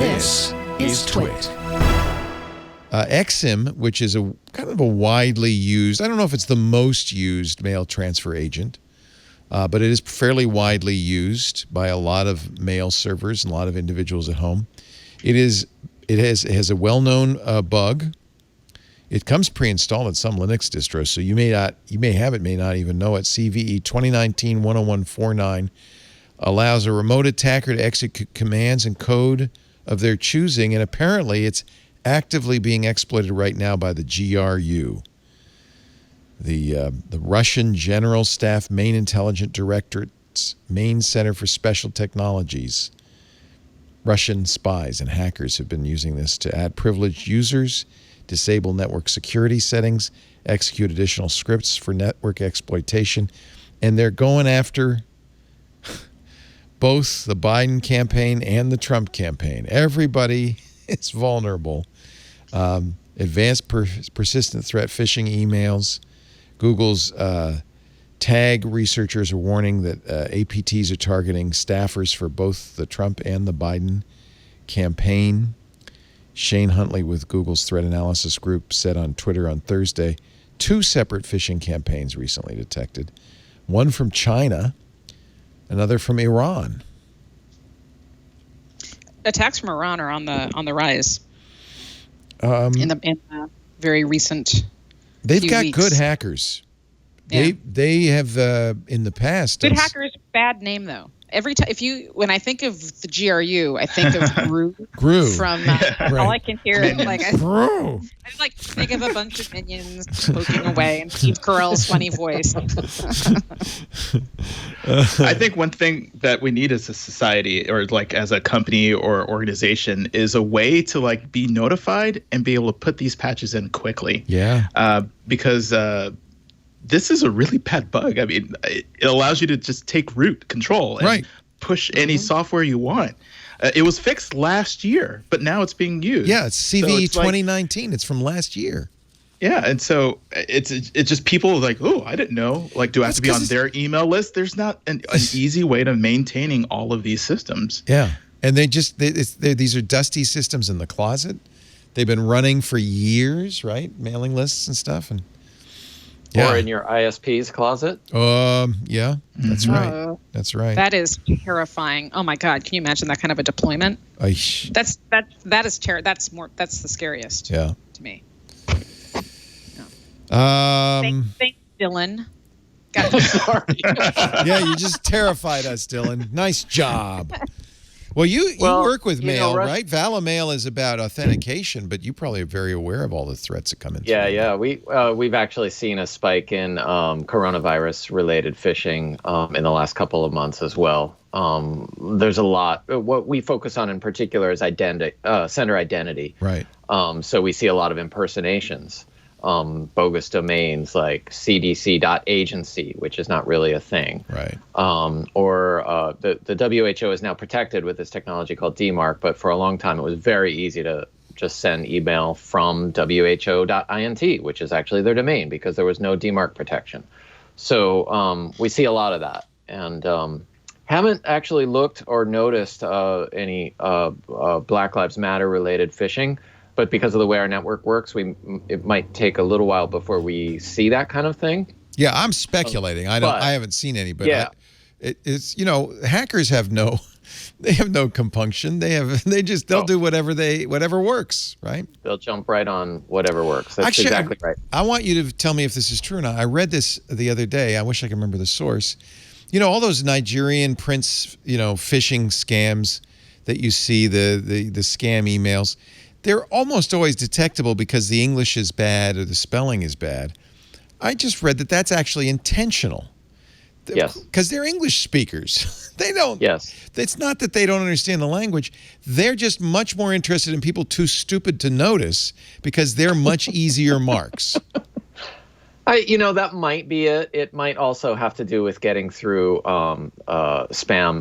This is TWiT. Exim, which is a kind of a widely used, I don't know if it's the most used mail transfer agent, but it is fairly widely used by a lot of mail servers and a lot of individuals at home. It has a well-known bug. It comes pre-installed at some Linux distros, so you may not even know it. CVE 2019-10149 allows a remote attacker to execute commands and code of their choosing, and apparently it's actively being exploited right now by the GRU, the Russian General Staff Main Intelligence Directorate's Main Center for Special Technologies. Russian spies and hackers have been using this to add privileged users, disable network security settings, execute additional scripts for network exploitation, and they're going after both the Biden campaign and the Trump campaign. Everybody is vulnerable. Advanced persistent threat phishing emails. Google's tag researchers are warning that APTs are targeting staffers for both the Trump and the Biden campaign. Shane Huntley with Google's threat analysis group said on Twitter on Thursday, 2 separate phishing campaigns recently detected. One from China, another from Iran. Attacks from Iran are on the rise. In the very recent. They've got weeks. good hackers. Yeah. They have in the past. Good hackers, bad name though. Every time, when I think of the GRU, I think of Gru from. Right. All I can hear is Gru. I think of a bunch of minions poking away and Steve Carell's funny voice. I think one thing that we need as a society, or like as a company or organization, is a way to like be notified and be able to put these patches in quickly. Yeah. Because this is a really bad bug. I mean, it allows you to just take root control and push any software you want. It was fixed last year, but now it's being used. Yeah, it's CVE 2019. It's from last year. Yeah, and so it's just people like, oh, I didn't know. Like, do I have to be on their email list? There's not an easy way to maintaining all of these systems. Yeah, and these are dusty systems in the closet. They've been running for years, right? Mailing lists and stuff, and. Yeah. Or in your ISP's closet? Yeah, that's right. That's right. That is terrifying. Oh my God, can you imagine that kind of a deployment? That's the scariest. Yeah. To me. Thanks, Dylan. Sorry. Yeah, you just terrified us, Dylan. Nice job. Well, you work with mail, right? Mail is about authentication, but you probably are very aware of all the threats that come in. Yeah. We've actually seen a spike in coronavirus-related phishing in the last couple of months as well. There's a lot. What we focus on in particular is sender identity. Right. So we see a lot of impersonations. Bogus domains like cdc.agency, which is not really a thing. Right. Or the WHO is now protected with this technology called DMARC, but for a long time it was very easy to just send email from who.int, which is actually their domain because there was no DMARC protection. So we see a lot of that, and haven't actually looked or noticed any Black Lives Matter related phishing. But because of the way our network works, it might take a little while before we see that kind of thing. Yeah, I'm speculating. I haven't seen any, but yeah. It's hackers have no compunction. They'll do whatever works, right? They'll jump right on whatever works. That's exactly right. I want you to tell me if this is true or not. I read this the other day. I wish I could remember the source. All those Nigerian prince, phishing scams that you see, the scam emails. They're almost always detectable because the English is bad or the spelling is bad. I just read that that's actually intentional. Yes. Because they're English speakers. They don't. Yes. It's not that they don't understand the language. They're just much more interested in people too stupid to notice because they're much easier marks. That might be it. It might also have to do with getting through spam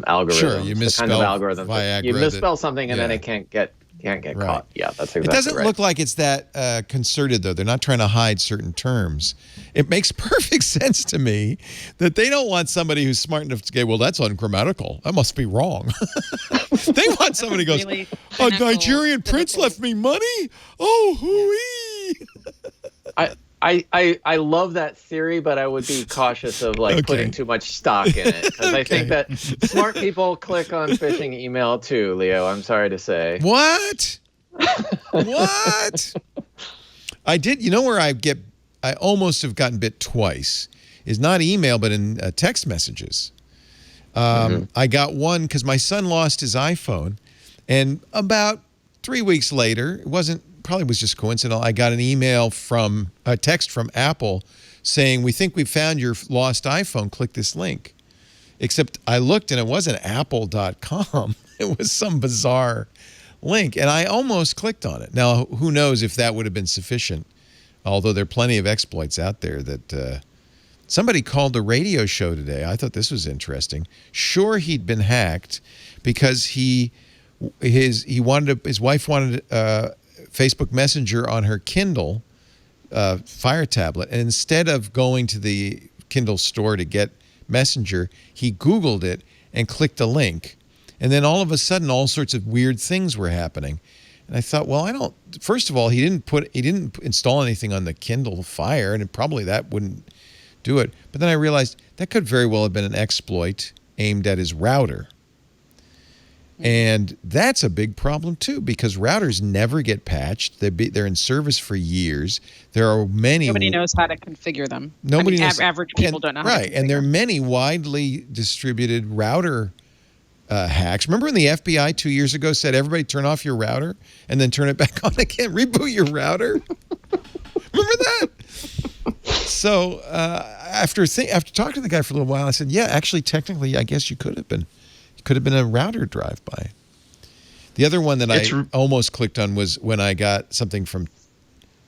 algorithms. Sure, you misspell the kind of algorithm. Viagra. You misspell something and then it can't get can't get caught. Yeah, that's exactly right. It doesn't look like it's that concerted, though. They're not trying to hide certain terms. It makes perfect sense to me that they don't want somebody who's smart enough to say, well, that's ungrammatical. That must be wrong. They want somebody who goes, really a Nigerian prince left me money? Oh, hooey. I love that theory, but I would be cautious of putting too much stock in it, because I think that smart people click on phishing email too, Leo. I'm sorry to say. What? What? I did. You know where I almost have gotten bit twice is not email, but in text messages. I got one because my son lost his iPhone, and about 3 weeks later, probably was just coincidental, I got a text from Apple saying, we think we found your lost iPhone, click this link. Except I looked and it wasn't apple.com. It was some bizarre link, and I almost clicked on it. Now, who knows if that would have been sufficient, although there are plenty of exploits out there that somebody called the radio show today. I thought this was interesting. Sure, he'd been hacked because his wife wanted Facebook Messenger on her Kindle Fire tablet, and instead of going to the Kindle store to get Messenger, he Googled it and clicked a link, and then all of a sudden all sorts of weird things were happening. And I thought, well, first of all, he didn't install anything on the Kindle Fire, and probably that wouldn't do it. But then I realized that could very well have been an exploit aimed at his router. And that's a big problem, too, because routers never get patched. They're in service for years. There are many... Nobody knows how to configure them. Nobody knows. Average people don't know how to configure them. Right, and there are many widely distributed router hacks. Remember when the FBI 2 years ago said, everybody turn off your router and then turn it back on again? Reboot your router? Remember that? So after talking to the guy for a little while, I said, yeah, actually, technically, I guess you could have been. Could have been a router drive-by. The other one that I almost clicked on was when I got something from,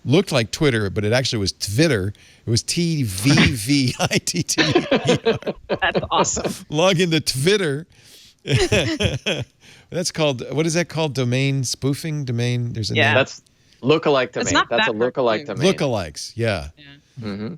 looked like Twitter, but it actually was Twitter. It was TWiT. That's awesome. Log into Twitter. That's called, what is that called? Domain spoofing? There's a name. That's lookalike domain. That's a lookalike domain. Lookalikes, yeah. Mm-hmm.